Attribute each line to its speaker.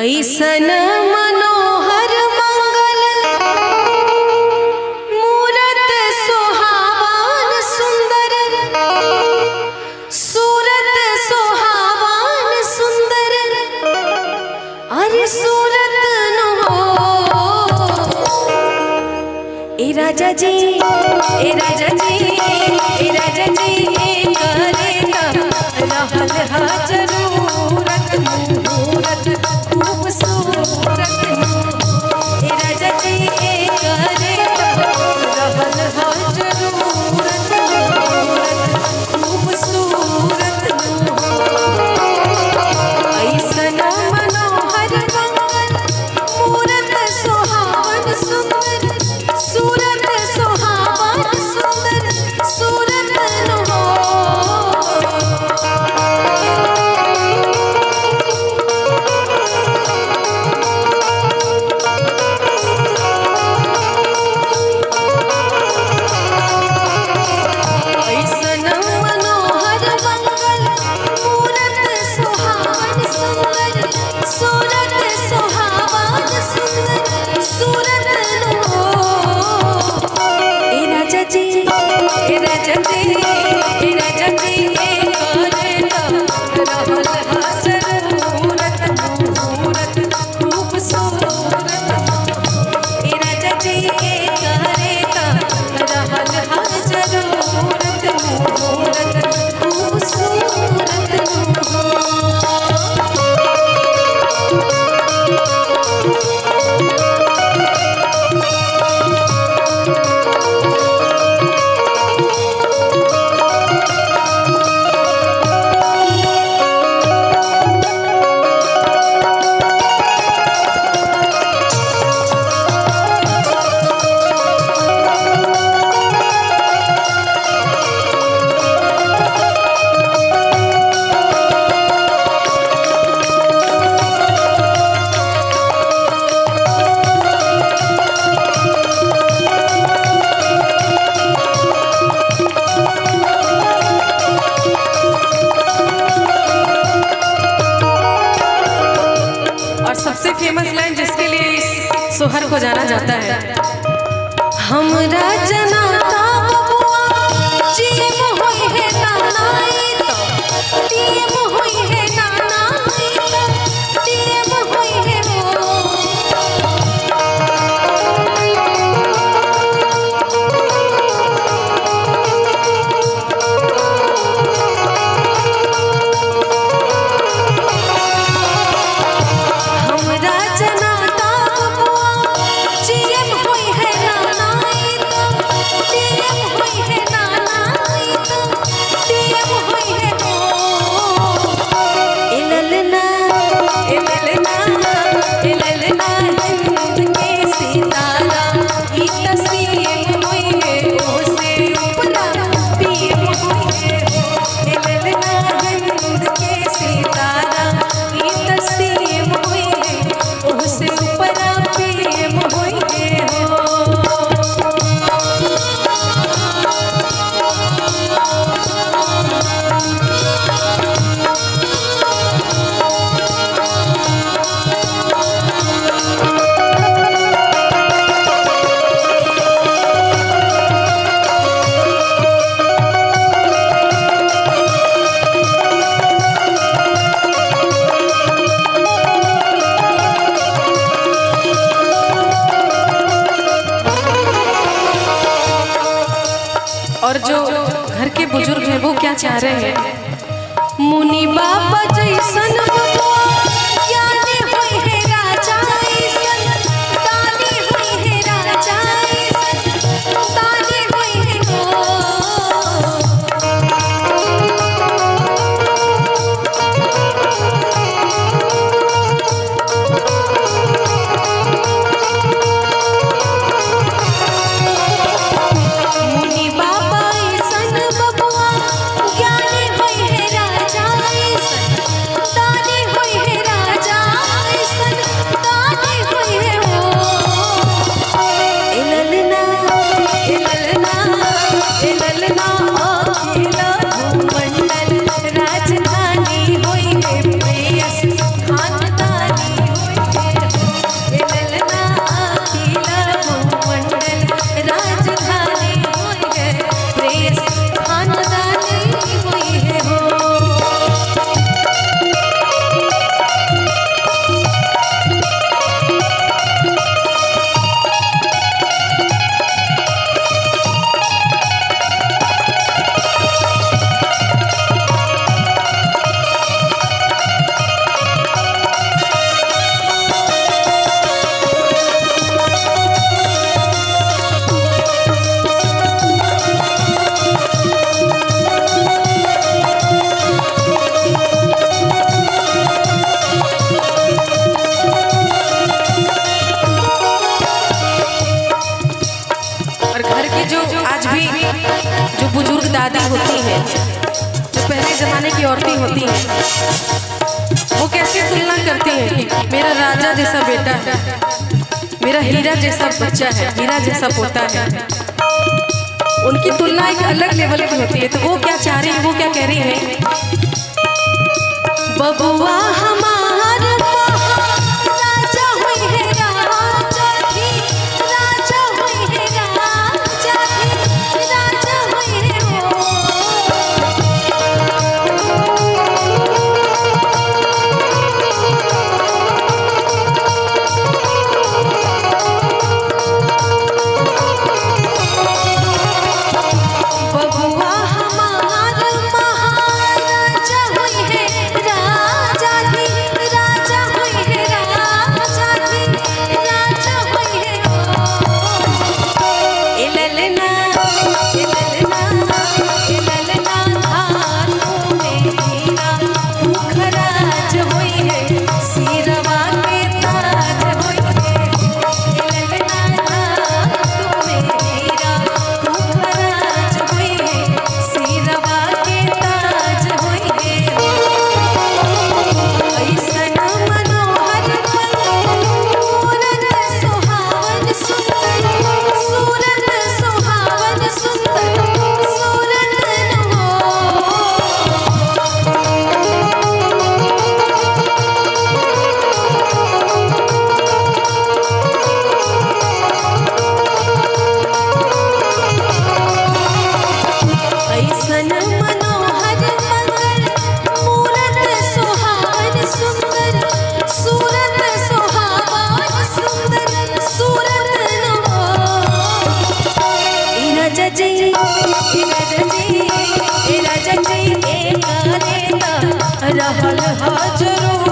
Speaker 1: ऐसन मनोहर मंगल मूरत सुहावन सुंदर, सूरत सुहावन सुंदर, अरे सूरत नो ए राजा जी, ए राजा जी, ए राजा जी करे रहल हा जरूरत मुहूर्त खूबसूरत ए राजा जी करे रहल हा जरूरत मुहूर्त खूबसूरत ऐसन मनोहर मंगल मूरत सुहावन सुंदर, सूरत सुहावन सुंदर, सूरत नो ऐसन मनोहर मंगल मूरत सुहावन सुंदर, सूरत सुहावन सुंदर, सूरत नो ए राजा जी, ए राजा जी, ए राजा जी करे रहल हा जरूरत मुहूर्त खूबसूरत ए राजा जी करे रहल हा जरूरत मुहूर्त खूबसूरत और सबसे फेमस लाइन जिसके लिए इस सोहर को जाना जाता है, हमरा जनाता बबुआ जीव होई है नानाई तो टीम होई है नानाई तो टीम होई है हो हमरा जनाता बबुआ जीव होई है नानाई तो टीम होई है नानाई तो टीम होई है हो ए ललना, ए ललना, ए ललना हिंद के सितारा ई तसीम होई है ओ से उपरा पीम होई है हो ए ललना हिंद के सितारा ई तसीम होई है ओ से उपरा पीम होई है हो और जो घर के बुजुर्ग हैं वो क्या चाह रहे हैं, मुनि बाबा जैसन बबुआ ज्ञानी होई है राजा ऐसन, दानी होई है राजा ऐसन, दानी होई है हो मुनि बाबा ऐसन बबुआ ज्ञानी होई है राजा ऐसन, दानी जो बुजुर्ग दादी होती हैं, जो पहले ज़माने की औरतें होती हैं, वो कैसे तुलना करती हैं कि मेरा राजा जैसा बेटा है, मेरा हीरा जैसा बच्चा है, हीरा जैसा पोता है। उनकी तुलना एक अलग लेवल की होती है। तो वो क्या चाह रही है, वो क्या कह रही है, बबुआ हमार राजा हुई है, राजा भी राजा हुई है, राजा भी राजा हुई है बबुआ हमार महाराजा हुई है, राजा भी राजा हुई है, राजा भी राजा हुई है ए ललना ए ललना ए ललना हाथों में हीरा मुखराज हुई है, सिरवा के ताज हुई है ए ललना हाथों में हीरा मुखराज हुई है, सिरवा के ताज हुई है। ऐसन मनोहर मूरत सुहावन सुंदर, सूरत सुहावन सुंदर, सूरत हो ऐसन मनोहर मंगल मूरत सुहावन सुंदर, सूरत सुहावन सुंदर, सूरत हो ए राजा जी ए राजा जी ए राजा जी ए काले ता रहल हाजरो